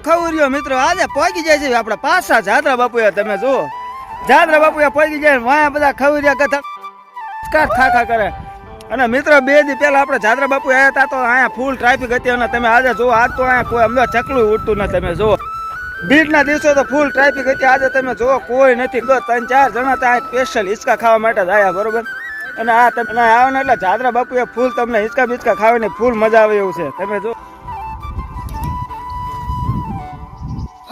ખવર્યો મિત્રો આજે પહોંચી જાય છે આપડા પાછા જાદરા બાપુ તમે જુઓ જાદરા બાપુ પહોંચી જાય વાયા બધા ખવર્યા કથા ખાખા કરે અને મિત્રો 2 દી પહેલા આપણે જાદરા બાપુ આવ્યા હતા તો અહીંયા ફૂલ ટ્રાફિક હતી અને તમે આજે જુઓ આજ તો અહીંયા કોઈ અમદાવાદ ચકલું ઉડતું ન તમે જુઓ બીજના દિવસો તો ફૂલ ટ્રાફિક હતી આજે તમે જુઓ કોઈ નથી 3-4 જણા ત્યાં સ્પેશિયલ હિંચકા ખાવા માટે જ આવ્યા બરોબર અને આ તમે આવો ને એટલે જાદરા બાપુએ ફૂલ તમને હિંચકા બીચકા ખાવાની ફૂલ મજા આવે એવું છે તમે જો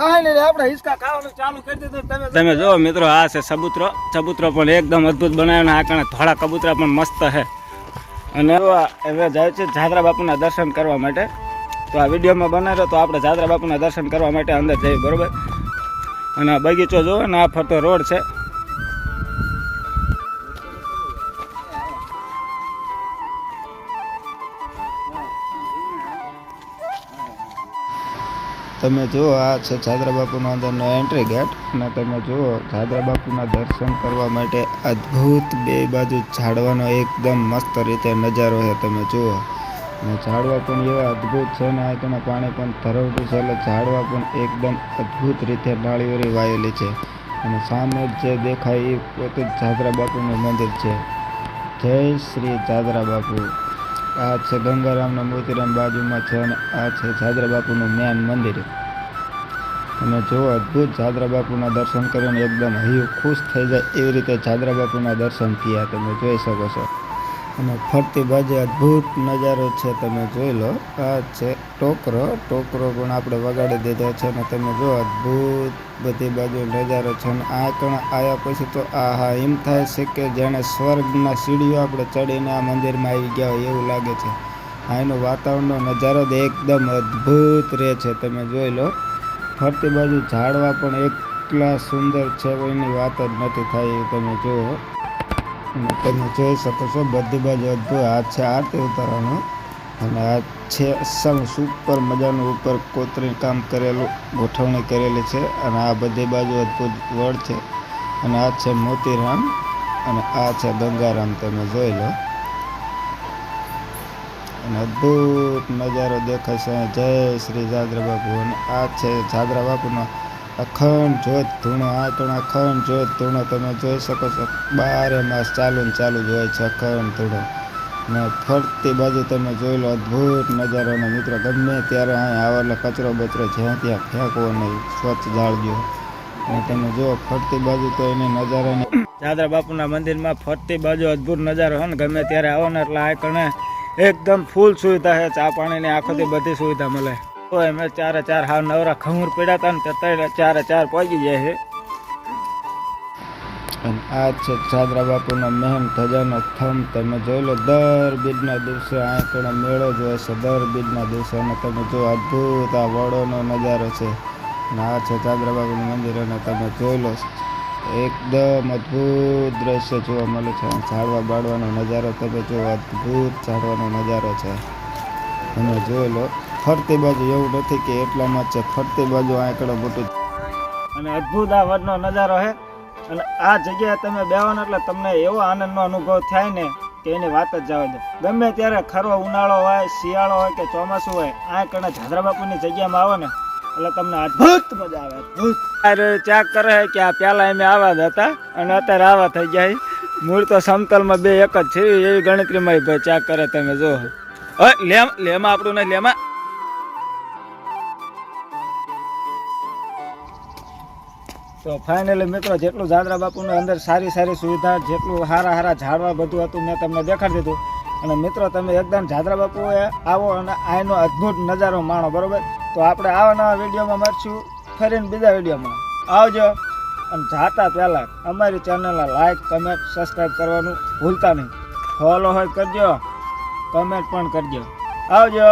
આપણે હિંચકા ખાવાનું ચાલુ કરી દીધું તમે જો મિત્રો આ છે ચબૂતરો પણ એકદમ અદ્ભુત બનાવ્યો આ કારણે ધોળા કબૂતરા પણ મસ્ત છે અને હવે જાય છે જાદરા બાપુના દર્શન કરવા માટે તો આ વિડીયોમાં બનાવ્યો તો આપણે જાદરા બાપુના દર્શન કરવા માટે અંદર જઈએ બરોબર અને આ બગીચો જુઓ ને આ ફરતો રોડ છે તમે જુઓ આ છે જાદરા બાપુના અંદરનો એન્ટ્રી ગેટ અને તમે જુઓ જાદરા બાપુના દર્શન કરવા માટે અદ્ભુત બે બાજુ ઝાડવાનો એકદમ મસ્ત રીતે નજારો છે તમે જુઓ અને ઝાડવા પણ એવા અદ્ભુત છે ને આ પાણી પણ ધરવતું છે એટલે ઝાડવા પણ એકદમ અદ્ભુત રીતે ડાળીઓરી વાયેલી છે અને સામે જે દેખાય એ પોતે જ જાદરા બાપુનું મંદિર છે જય શ્રી જાદરા બાપુ આ છે ગંગારામના મોતીરામ બાજુમાં છે અને આ છે જાદરા બાપુનું મેન મંદિર અને જો અદ્ભુત જાદરા બાપુના દર્શન કરીને એકદમ હૈયું ખુશ થઈ જાય એવી રીતે જાદરા બાપુના દર્શન થયા તમે જોઈ શકો છો અને ફરતી બાજુ અદ્ભુત નજારો છે તમે જોઈ લો આ છે ટોકરો પણ આપણે વગાડી દીધો છે અને તમે જો અદ્ભુત બધી બાજુ નજારો છે અને આ કણ આવ્યા પછી તો આહા એમ થાય છે કે જાણે સ્વર્ગના સીડીઓ આપણે ચડીને આ મંદિરમાં આવી ગયા હોય એવું લાગે છે અહીંનો વાતાવરણનો નજારો એકદમ અદ્ભુત રહે છે તમે જોઈ લો ફરતી બાજુ ઝાડવા પણ એટલા સુંદર છે એની વાત જ નથી થાય એ તમે જુઓ અને તમે જોઈ શકો છો બધી બાજુ અદ્ભુત આ છે આરતી ઉતારવાનું અને આ છે અસમ સુપર મજાનું ઉપર કોતરી કામ કરેલું ગોઠવણી કરેલી છે અને આ બધી બાજુ અદ્ભુત વડ છે અને આ છે મોતીરામ અને આ છે ગંગારામ તમે જોઈ લો અને અદ્ભુત નજારો દેખાય છે જય શ્રી જાદરા બાપુ અને આ છે જાદરા બાપુનો અખંડ જ્યોત ધૂણો આ પણ અખંડ જ્યોત ધૂણો તમે જોઈ શકો છો 12 માસ ચાલુ જ હોય છે અખંડ ધૂણો ને ફરતી બાજુ તમે જોઈ લો અદ્ભુત નજારો અને મિત્રો ગમે ત્યારે અહીં આવો એટલે કચરો બચરો જ્યાં ત્યાં ફેંકવો નહીં સ્વચ્છ જાળજો અને તમે જુઓ ફરતી બાજુ તો એની નજારાની જાદરા બાપુના મંદિરમાં ફરતી બાજુ અદ્ભુત નજારો હોય ને ગમે ત્યારે આવો ને એટલે આ કણે એકદમ ફૂલ સુવિધા છે ચા પાણીની આખોથી બધી સુવિધા મળે તો અમે 4 હાવ નવરા ખમૂર પડ્યા હતા ને તે 4 પહોંચી જાય છે અને આ છે જાદરા બાપુના મહેન ધજાનો થંભ તમે જોઈ લો દર બીજના દિવસે આ કણે મેળો જ હોય છે દર બીજના દિવસે અને તમે જો અદ્ભુત આ વડોનો નજારો છે અને આ છે જાદરા બાપુનું મંદિર અને તમે જોઈ લો એકદમ અદ્ભુત દ્રશ્ય જોવા મળે છે ઝાડવા બાળવાનો નજારો તમે જો અદ્ભુત ઝાડવાનો નજારો છે તમે જોઈ લો ફરતી બાજુ એવું નથી કે એટલામાં છે ફરતી બાજુ આંકડો મોટું અને અદ્ભુત આ વડનો નજારો છે અને આ જગ્યાએ તમે બેહો ને એટલે તમને એવો આનંદનો અનુભવ થાય ને કે એની વાત જ જવા દે ગમે ત્યારે ખરો ઉનાળો હોય શિયાળો હોય કે ચોમાસું હોય આ કણે જાદરા બાપુની જગ્યામાં આવો ને એટલે તમને અદ્ભુત મજા આવે અદ્ભુત ચેક કરે કે આ પહેલા અમે આવા જ હતા અને અત્યારે આવા થઈ ગયા મૂળ તો સમતલમાં બે એક જ છે એવી ગણતરીમાં ભાઈ ચેક કરે તમે જો લેમાં આપણું નહીં લેમાં તો ફાઇનલી મિત્રો જેટલું જાદરા બાપુની અંદર સારી સુવિધા જેટલું સારા ઝાડવા બધું હતું મેં તમને દેખાડી દીધું અને મિત્રો તમે એકદમ જાદરા બાપુએ આવો અને આનો અદ્ભુત નજારો માણો બરોબર તો આપણે આવા નવા વિડીયોમાં મળશું ફરીને બીજા વિડીયોમાં આવજો અને જાતા પહેલાં અમારી ચેનલને લાઈક કમેન્ટ સબસ્ક્રાઈબ કરવાનું ભૂલતા નહીં ફોલો હોય કરજો કમેન્ટ પણ કરજો આવજો।